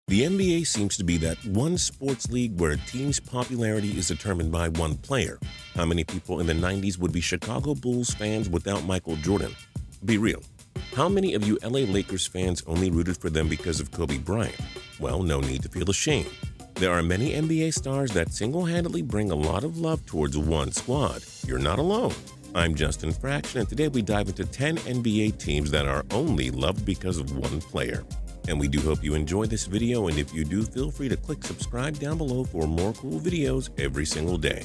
The NBA seems to be that one sports league where a team's popularity is determined by one player. How many people in the 90s would be Chicago Bulls fans without Michael Jordan? Be real. How many of you LA Lakers fans only rooted for them because of Kobe Bryant? Well, no need to feel ashamed. There are many NBA stars that single-handedly bring a lot of love towards one squad. You're not alone. I'm Justin Fraction, and today we dive into 10 NBA teams that are only loved because of one player. And we do hope you enjoy this video, and if you do, feel free to click subscribe down below for more cool videos every single day.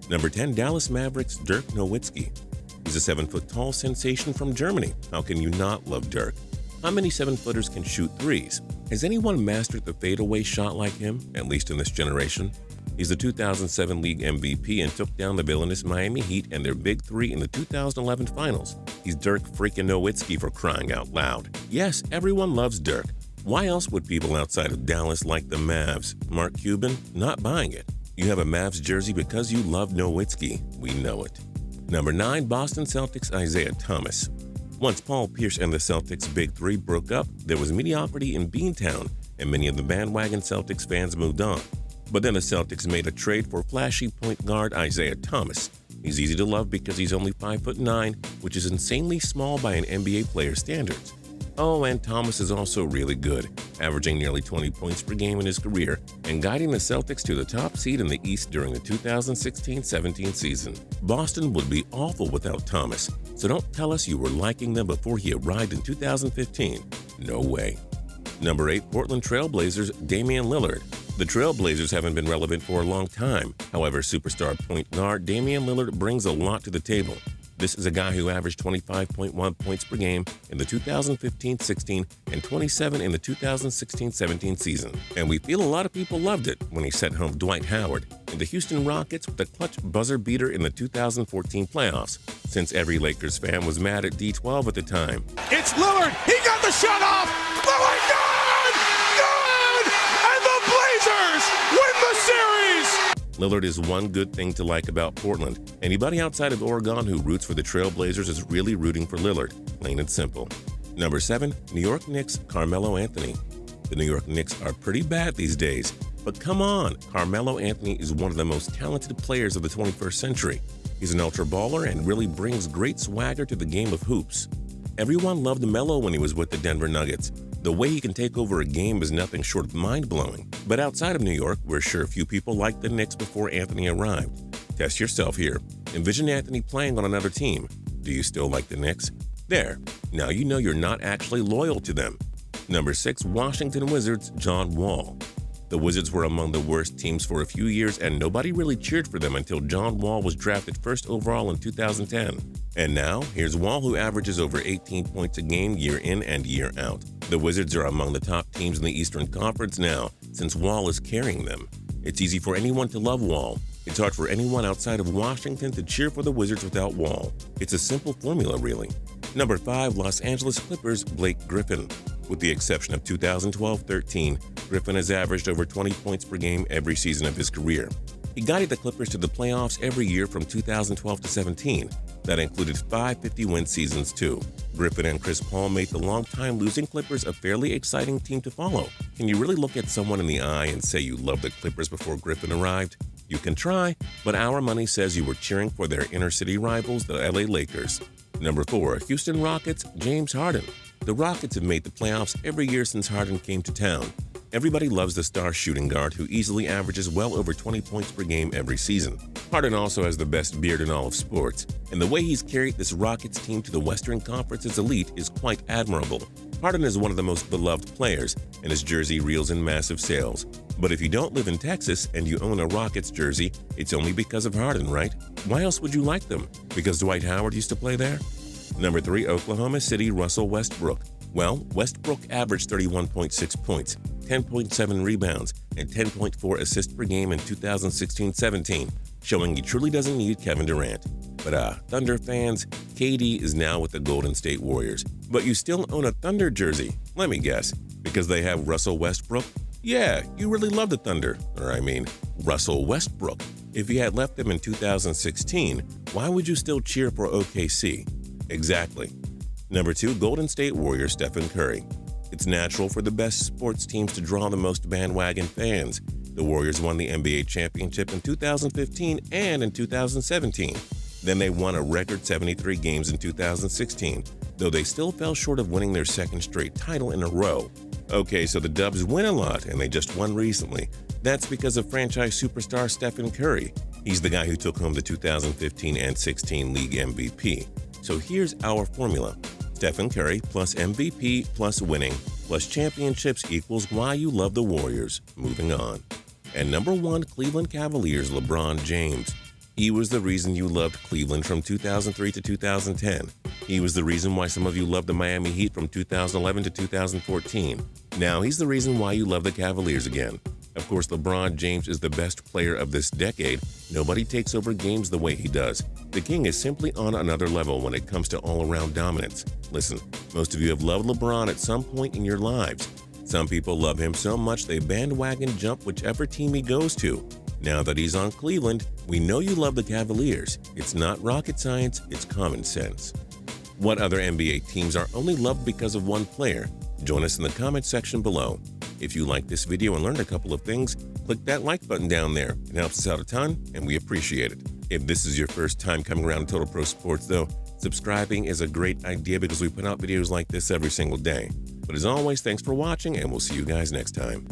Number 10, Dallas Mavericks, Dirk Nowitzki. He's a 7-foot-tall sensation from Germany. How can you not love Dirk? How many 7-footers can shoot threes? Has anyone mastered the fadeaway shot like him, at least in this generation? He's the 2007 League MVP and took down the villainous Miami Heat and their Big Three in the 2011 Finals. He's Dirk freaking Nowitzki, for crying out loud. Yes, everyone loves Dirk. Why else would people outside of Dallas like the Mavs? Mark Cuban? Not buying it. You have a Mavs jersey because you love Nowitzki. We know it. Number 9, Boston Celtics, Isaiah Thomas. Once Paul Pierce and the Celtics' Big Three broke up, there was mediocrity in Beantown, and many of the bandwagon Celtics fans moved on. But then the Celtics made a trade for flashy point guard Isaiah Thomas. He's easy to love because he's only 5'9", which is insanely small by an NBA player's standards. Oh, and Thomas is also really good, averaging nearly 20 points per game in his career and guiding the Celtics to the top seed in the East during the 2016-17 season. Boston would be awful without Thomas, so don't tell us you were liking them before he arrived in 2015. No way. Number 8, Portland Trail Blazers, Damian Lillard. The Trail Blazers haven't been relevant for a long time. However, superstar point guard Damian Lillard brings a lot to the table. This is a guy who averaged 25.1 points per game in the 2015-16 and 27 in the 2016-17 season. And we feel a lot of people loved it when he sent home Dwight Howard and the Houston Rockets with a clutch buzzer beater in the 2014 playoffs, since every Lakers fan was mad at D12 at the time. It's Lillard. He got the shot off. Lillard, good! Good! And the Blazers win the series! Lillard is one good thing to like about Portland. Anybody outside of Oregon who roots for the Trail Blazers is really rooting for Lillard, plain and simple. Number 7, New York Knicks, Carmelo Anthony. The New York Knicks are pretty bad these days, but come on, Carmelo Anthony is one of the most talented players of the 21st century. He's an ultra baller and really brings great swagger to the game of hoops. Everyone loved Melo when he was with the Denver Nuggets. The way he can take over a game is nothing short of mind-blowing. But outside of New York, we're sure few people liked the Knicks before Anthony arrived. Test yourself here. Envision Anthony playing on another team. Do you still like the Knicks? There. Now you know you're not actually loyal to them. Number 6, Washington Wizards, John Wall. The Wizards were among the worst teams for a few years, and nobody really cheered for them until John Wall was drafted first overall in 2010. And now, here's Wall, who averages over 18 points a game year in and year out. The Wizards are among the top teams in the Eastern Conference now, since Wall is carrying them. It's easy for anyone to love Wall. It's hard for anyone outside of Washington to cheer for the Wizards without Wall. It's a simple formula, really. Number 5, Los Angeles Clippers, Blake Griffin. With the exception of 2012-13, Griffin has averaged over 20 points per game every season of his career. He guided the Clippers to the playoffs every year from 2012-17. That included 5 50-win seasons, too. Griffin and Chris Paul made the long-time losing Clippers a fairly exciting team to follow. Can you really look at someone in the eye and say you loved the Clippers before Griffin arrived? You can try, but our money says you were cheering for their inner-city rivals, the LA Lakers. Number 4, Houston Rockets, James Harden. The Rockets have made the playoffs every year since Harden came to town. Everybody loves the star shooting guard who easily averages well over 20 points per game every season. Harden also has the best beard in all of sports, and the way he's carried this Rockets team to the Western Conference's elite is quite admirable. Harden is one of the most beloved players, and his jersey reels in massive sales. But if you don't live in Texas and you own a Rockets jersey, it's only because of Harden, right? Why else would you like them? Because Dwight Howard used to play there? Number 3, Oklahoma City, Russell Westbrook. Well, Westbrook averaged 31.6 points, 10.7 rebounds, and 10.4 assists per game in 2016-17, showing he truly doesn't need Kevin Durant. But Thunder fans, KD is now with the Golden State Warriors. But you still own a Thunder jersey, let me guess, because they have Russell Westbrook? Yeah, you really love the Thunder, Russell Westbrook. If you had left them in 2016, why would you still cheer for OKC? Exactly. Number 2, Golden State Warriors, Stephen Curry. It's natural for the best sports teams to draw the most bandwagon fans. The Warriors won the NBA championship in 2015 and in 2017. Then they won a record 73 games in 2016, though they still fell short of winning their second straight title in a row. Okay, so the Dubs win a lot, and they just won recently. That's because of franchise superstar Stephen Curry. He's the guy who took home the 2015 and 16 league MVP. So here's our formula. Stephen Curry plus MVP plus winning plus championships equals why you love the Warriors. Moving on. And number 1, Cleveland Cavaliers, LeBron James. He was the reason you loved Cleveland from 2003 to 2010. He was the reason why some of you loved the Miami Heat from 2011 to 2014. Now he's the reason why you love the Cavaliers again. Of course, LeBron James is the best player of this decade. Nobody takes over games the way he does. The King is simply on another level when it comes to all-around dominance. Listen, most of you have loved LeBron at some point in your lives. Some people love him so much they bandwagon jump whichever team he goes to. Now that he's on Cleveland, we know you love the Cavaliers. It's not rocket science, it's common sense. What other NBA teams are only loved because of one player? Join us in the comment section below. If you liked this video and learned a couple of things, click that like button down there. It helps us out a ton, and we appreciate it. If this is your first time coming around to Total Pro Sports, though, subscribing is a great idea because we put out videos like this every single day. But as always, thanks for watching, and we'll see you guys next time.